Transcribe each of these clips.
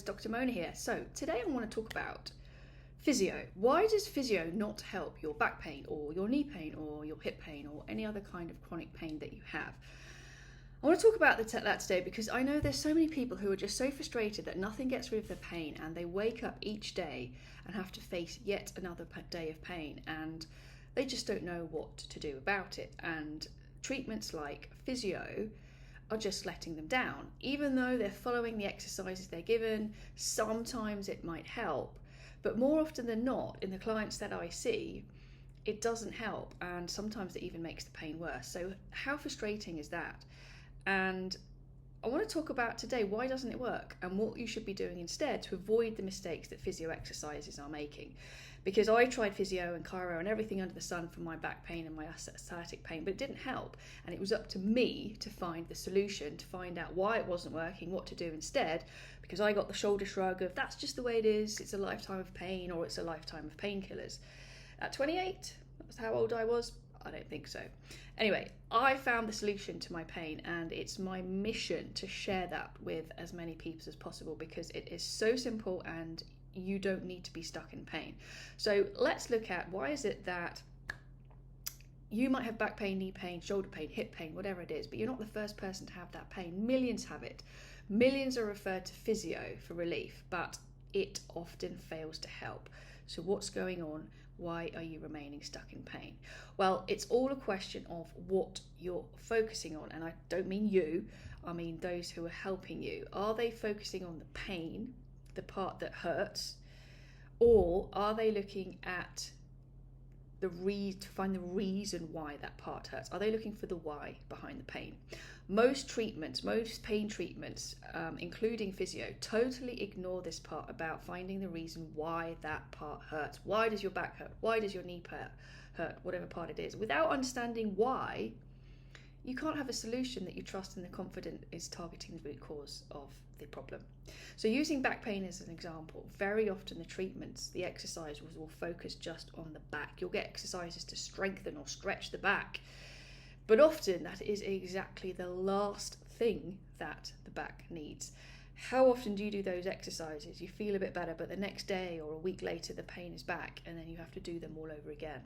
Dr. Mona here. So today I want to talk about physio. Why does physio not help your back pain or your knee pain or your hip pain or any other kind of chronic pain that you have? I want to talk about that today because I know there's so many people who are just so frustrated that nothing gets rid of their pain, and they wake up each day and have to face yet another day of pain, and they just don't know what to do about it. And treatments like physio are just letting them down. Even though they're following the exercises they're given, sometimes it might help, but more often than not, in the clients that I see, it doesn't help, and sometimes it even makes the pain worse. So how frustrating is that? And I want to talk about today why doesn't it work and what you should be doing instead to avoid the mistakes that physio exercises are making. Because I tried physio and chiro and everything under the sun for my back pain and my sciatic pain, but it didn't help. And it was up to me to find the solution, to find out why it wasn't working, what to do instead, because I got the shoulder shrug of that's just the way it is, it's a lifetime of pain or it's a lifetime of painkillers. At 28, that was how old I was. I don't think so. Anyway, I found the solution to my pain, and it's my mission to share that with as many people as possible because it is so simple and you don't need to be stuck in pain. So let's look at why is it that you might have back pain, knee pain, shoulder pain, hip pain, whatever it is, but you're not the first person to have that pain. Millions have it. Millions are referred to physio for relief, but it often fails to help. So what's going on? Why are you remaining stuck in pain? Well, it's all a question of what you're focusing on. And I don't mean you, I mean those who are helping you. Are they focusing on the pain, the part that hurts, or are they looking at to find the reason why that part hurts? Are they looking for the why behind the pain? Most pain treatments, including physio, totally ignore this part about finding the reason why that part hurts. Why does your back hurt? Why does your knee hurt? Whatever part it is. Without understanding why, you can't have a solution that you trust and are confident is targeting the root cause of the problem. So using back pain as an example, very often the treatments, the exercises will focus just on the back. You'll get exercises to strengthen or stretch the back, but often that is exactly the last thing that the back needs. How often do you do those exercises? You feel a bit better, but the next day or a week later the pain is back, and then you have to do them all over again.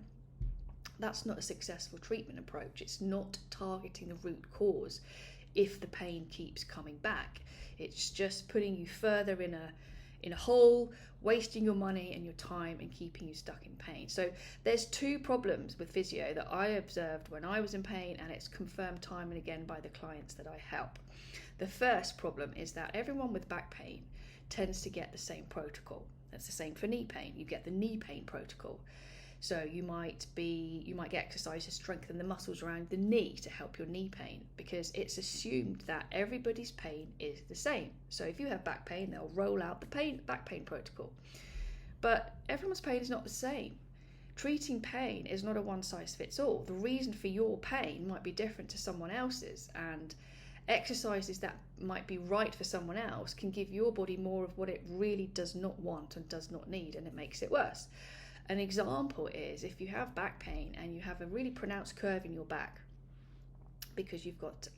That's not a successful treatment approach. It's not targeting the root cause if the pain keeps coming back. It's just putting you further in a hole, wasting your money and your time and keeping you stuck in pain. So there's two problems with physio that I observed when I was in pain, and it's confirmed time and again by the clients that I help. The first problem is that everyone with back pain tends to get the same protocol. That's the same for knee pain. You get the knee pain protocol. So you might get exercise to strengthen the muscles around the knee to help your knee pain, because it's assumed that everybody's pain is the same. So if you have back pain, they'll roll out the back pain protocol. But everyone's pain is not the same. Treating pain is not a one size fits all. The reason for your pain might be different to someone else's, and exercises that might be right for someone else can give your body more of what it really does not want and does not need, and it makes it worse. An example is if you have back pain and you have a really pronounced curve in your back because you've got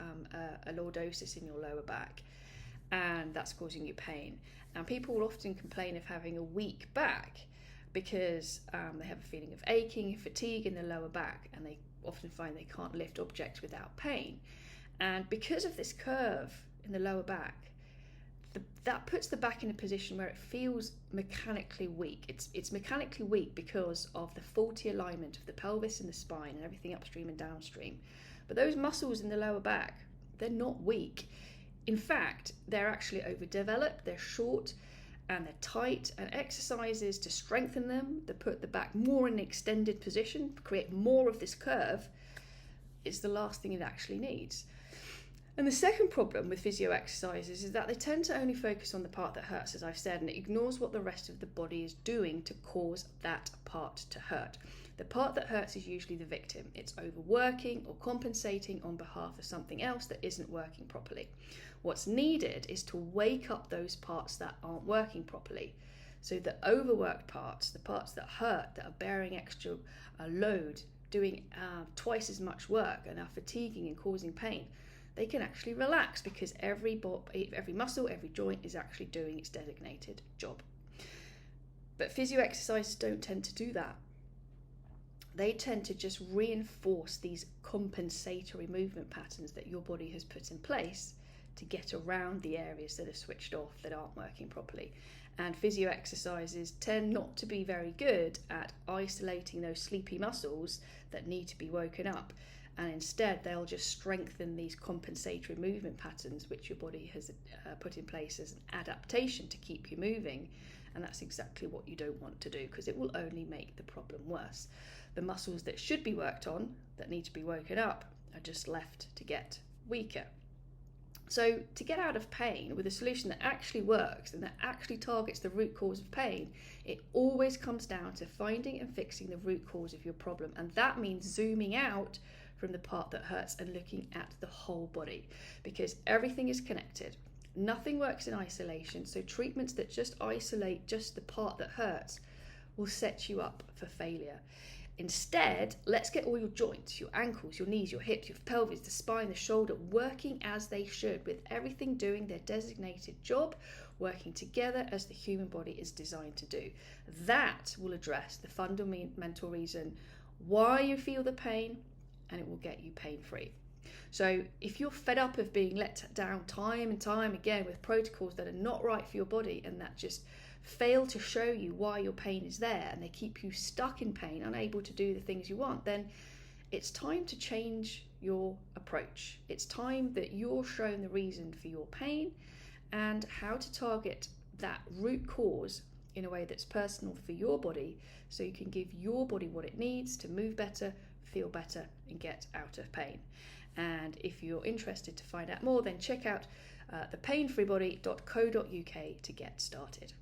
a lordosis in your lower back, and that's causing you pain. And people will often complain of having a weak back because they have a feeling of aching, fatigue in the lower back, and they often find they can't lift objects without pain. And because of this curve in the lower back, that puts the back in a position where it feels mechanically weak. It's mechanically weak because of the faulty alignment of the pelvis and the spine and everything upstream and downstream. But those muscles in the lower back, they're not weak. In fact, they're actually overdeveloped, they're short, and they're tight, and exercises to strengthen them, to put the back more in an extended position, create more of this curve, is the last thing it actually needs. And the second problem with physio exercises is that they tend to only focus on the part that hurts, as I've said, and it ignores what the rest of the body is doing to cause that part to hurt. The part that hurts is usually the victim. It's overworking or compensating on behalf of something else that isn't working properly. What's needed is to wake up those parts that aren't working properly. So the overworked parts, the parts that hurt, that are bearing extra load, doing twice as much work and are fatiguing and causing pain, they can actually relax because every muscle, every joint is actually doing its designated job. But physio exercises don't tend to do that. They tend to just reinforce these compensatory movement patterns that your body has put in place to get around the areas that are switched off, that aren't working properly. And physio exercises tend not to be very good at isolating those sleepy muscles that need to be woken up. And instead, they'll just strengthen these compensatory movement patterns, which your body has put in place as an adaptation to keep you moving. And that's exactly what you don't want to do, because it will only make the problem worse. The muscles that should be worked on, that need to be woken up, are just left to get weaker. So to get out of pain with a solution that actually works and that actually targets the root cause of pain, it always comes down to finding and fixing the root cause of your problem. And that means zooming out from the part that hurts and looking at the whole body, because everything is connected. Nothing works in isolation, so treatments that just isolate just the part that hurts will set you up for failure. Instead, let's get all your joints, your ankles, your knees, your hips, your pelvis, the spine, the shoulder, working as they should, with everything doing their designated job, working together as the human body is designed to do. That will address the fundamental reason why you feel the pain, and it will get you pain-free. So if you're fed up of being let down time and time again with protocols that are not right for your body and that just fail to show you why your pain is there, and they keep you stuck in pain, unable to do the things you want, then it's time to change your approach. It's time that you're shown the reason for your pain and how to target that root cause in a way that's personal for your body, so you can give your body what it needs to move better, feel better, and get out of pain. And if you're interested to find out more, then check out thepainfreebody.co.uk to get started.